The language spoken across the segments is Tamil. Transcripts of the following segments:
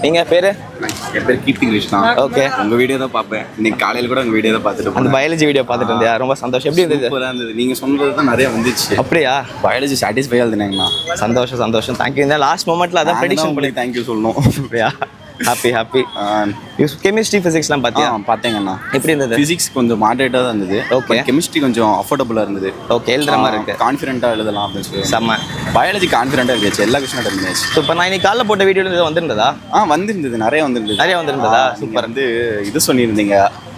நீங்க பேரு? என் பேர் கீர்த்தி கிருஷ்ணா. ஓகே. உங்க வீடியோ தான் பார்ப்பேன். இன்னைக்கு காலையில கூட உங்க வீடியோ தான் பார்த்துட்டு அந்த பயாலஜி வீடியோ பார்த்துட்டு இருந்தியா? ரொம்ப சந்தோஷம். எப்படி இருந்தது? சூப்பரா இருந்தது. நீங்க சொன்னது தான் நிறைய வந்துச்சு. அப்படியா? பயாலஜி சாட்டிஸ்ஃபை ஆகுதுண்ணா. சந்தோஷம். தேங்க்யூ. இந்த லாஸ்ட் மொமெண்ட்ல அதான் ப்ரெடிக்ஷன் பண்ணி தேங்க்யூ சொல்லணும். அப்படியா? ஹாப்பி. கெமிஸ்ட்ரி ஃபிசிக்ஸ்லாம் பார்த்தியா? பார்த்தேங்கண்ணா. எப்படி இருந்தது? ஃபிசிக்ஸ் கொஞ்சம் மாடரேட்டாக தான் இருந்தது. ஓகே. கெமிஸ்ட்ரி கொஞ்சம் அஃபோர்டபுளாக இருந்தது. ஓகே, எழுதுற மாதிரி இருக்கு. கான்ஃபிடென்ட்டாக எழுதலாம் அப்படின்னு சொல்லி. செம்ம. பயாலஜி கான்ஃபிடென்ட்டாக இருந்துச்சு. எல்லா கொஸ்டினும் இருந்துச்சு. சூப்பர். நான் இன்னைக்கு காலைல போட்ட வீடியோல வந்திருந்ததா? வந்திருந்தது. நிறைய வந்திருந்ததா? சூப்பர். வந்து இது சொல்லியிருந்தீங்க.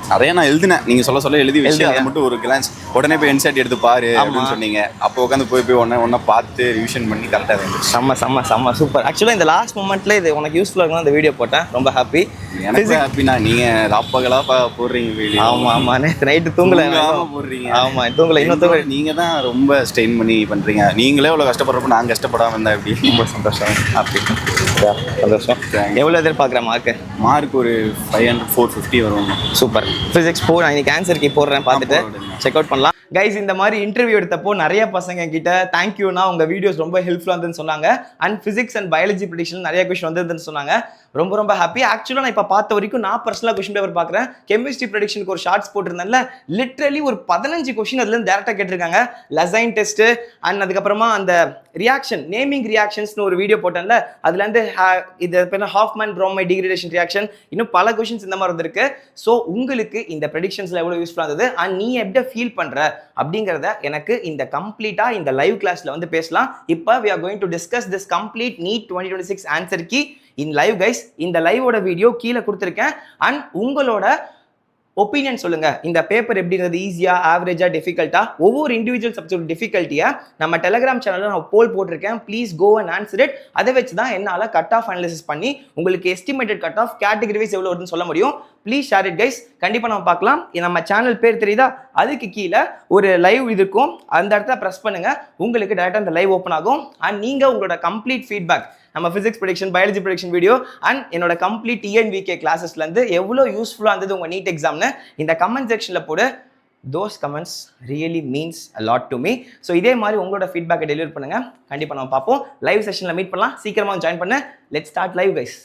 நிறைய நான் எழுதினேன். நீங்க சொல்ல எழுதி வச்சு அதை மட்டும் ஒரு கிளான்ஸ் உடனே போய் என்செட் எடுத்து பாரு அப்படின்னு சொன்னீங்க. அப்போ உட்காந்து போய் ஒன்னா பார்த்து ரிவிஷன் பண்ணி கரெக்டாக இருந்துச்சு. செம்ம சூப்பர். ஆக்சுவலாக இந்த லாஸ்ட் மொமெண்ட்ல இது உனக்கு யூஸ்ஃபுல்லாக இருக்கும் அந்த வீடியோ போட்டேன். ரொம்ப ஹாப்பி. எனக்கு ஹாப்பினா நீங்க ராப்பகலா போடுறீங்க வீடியோ. ஆமா நேற்று நைட்டு தூங்கல போடுறீங்க. ஆமா தூங்கல. இன்னும் தூங்கல. நீங்க தான் ரொம்ப ஸ்ட்ரெயின் பண்ணி பண்றீங்க. நீங்களே இவ்வளவு கஷ்டப்படுறப்ப நான் கஷ்டப்படாம இருந்தா எப்படி? ரொம்ப சந்தோஷம். ஹாப்பி. சந்தோஷம். எவ்வளோ எதிர்பார்க்குற மார்க் ஒரு 500 450 வரும். சூப்பர். ஃபிசிக்ஸ் 4 நான் இன்னைக்கு ஆன்சர் கீ போடுறேன், பார்த்துட்டு செக் அவுட் பண்ணலாம். கைஸ், இந்த மாதிரி இன்டர்வியூ எடுத்தப்போ நிறைய பசங்க கிட்ட தேங்க்யூனா உங்க வீடியோஸ் ரொம்ப ஹெல்ப்ஃபுல்லாக இருந்துன்னு சொன்னாங்க. And physics and biology prediction நிறைய கொஸ்டின் வந்ததுன்னு சொன்னாங்க. ரொம்ப ஹாப்பி. ஆக்சுவலாக நான் இப்போ பார்த்த வரைக்கும் நான் பர்சனலாக கொஸ்டின் பேப்பர் பார்க்குறேன். கெமிஸ்ட்ரி ப்ரெடிக்ஷனுக்கு ஒரு ஷார்ட்ஸ் போட்டிருந்தேன்ல, லிட்ரலி ஒரு 15 கொஸ்டின் அதுலேருந்து டேரெக்டாக கேட்டிருக்காங்க. லசைன் டெஸ்ட் அண்ட் அதுக்கப்புறமா அந்த ரியாக்ஷன் நேமிங் ரியாக்ஷன்ஸ்னு ஒரு வீடியோ போட்டேன்ல, அதுலேருந்து இது பேர் ஹாஃப்மேன் புரோமைட் டிகிரேடேஷன் ரியாக்ஷன், இன்னும் பல கொஸ்டின்ஸ் இந்த மாதிரி வந்திருக்கு. ஸோ உங்களுக்கு இந்த ப்ரெடிக்ஷன்ஸில் எவ்வளோ யூஸ்ஃபுல்லாக இருந்தது அண்ட் நீ எப்படி ஃபீல் பண்ணுற அப்படிங்கிறத எனக்கு இந்த கம்ப்ளீட்டாக இந்த லைவ் கிளாஸில் வந்து பேசலாம். இப்போ we are going to discuss this complete NEET 2026 answer key இன் லைவ் கைஸ். இந்த லைவோட வீடியோ கீழே கொடுத்துருக்கேன். அண்ட் உங்களோட ஒப்பீனியன் சொல்லுங்க. இந்த பேப்பர் எப்படி இருந்தது? ஈஸியா, ஆவரேஜா, டிஃபிகல்ட்டா? ஒவ்வொரு இண்டிவிஜுவல் சப்ஜெக்ட் டிஃபிகல்ட்டியா நம்ம டெலிகிராம் சேனல்ல நான் போல் போட்டிருக்கேன். Please go and answer it. அதை வச்சு தான் என்னால் கட் ஆஃப் அனாலிசிஸ் பண்ணி உங்களுக்கு estimated cut off category wise எவ்வளோ வருதுன்னு சொல்ல முடியும். Please share it guys. கண்டிப்பாக நம்ம பார்க்கலாம். நம்ம சேனல் பேர் தெரியுதா? அதுக்கு கீழே ஒரு லைவ் இருக்கும். அந்த இடத்துல ப்ரெஸ் பண்ணுங்க. உங்களுக்கு டேரெக்டாக அந்த லைவ் ஓப்பன் ஆகும். அண்ட் நீங்கள் உங்களோட கம்ப்ளீட் ஃபீட்பேக் நம்ம physics prediction, biology prediction video and என்னோட கம்ப்ளீட் டிஎன்விகே கிளாஸஸ்லேருந்து எவ்வளோ யூஸ்ஃபுல்லாக இருந்தது உங்கள் நீட் எக்ஸாம்னு இந்த கமெண்ட் செக்ஷனில் போடு. Those comments really means a lot to me. So இதே மாதிரி உங்களோட ஃபீட்பேக்கை டெலிவரி பண்ணுங்கள். கண்டிப்பாக நம்ம பார்ப்போம். லைவ் செஷனில் மீட் பண்ணலாம். சீக்கிரமாக ஜாயின் பண்ண. Let's start live guys.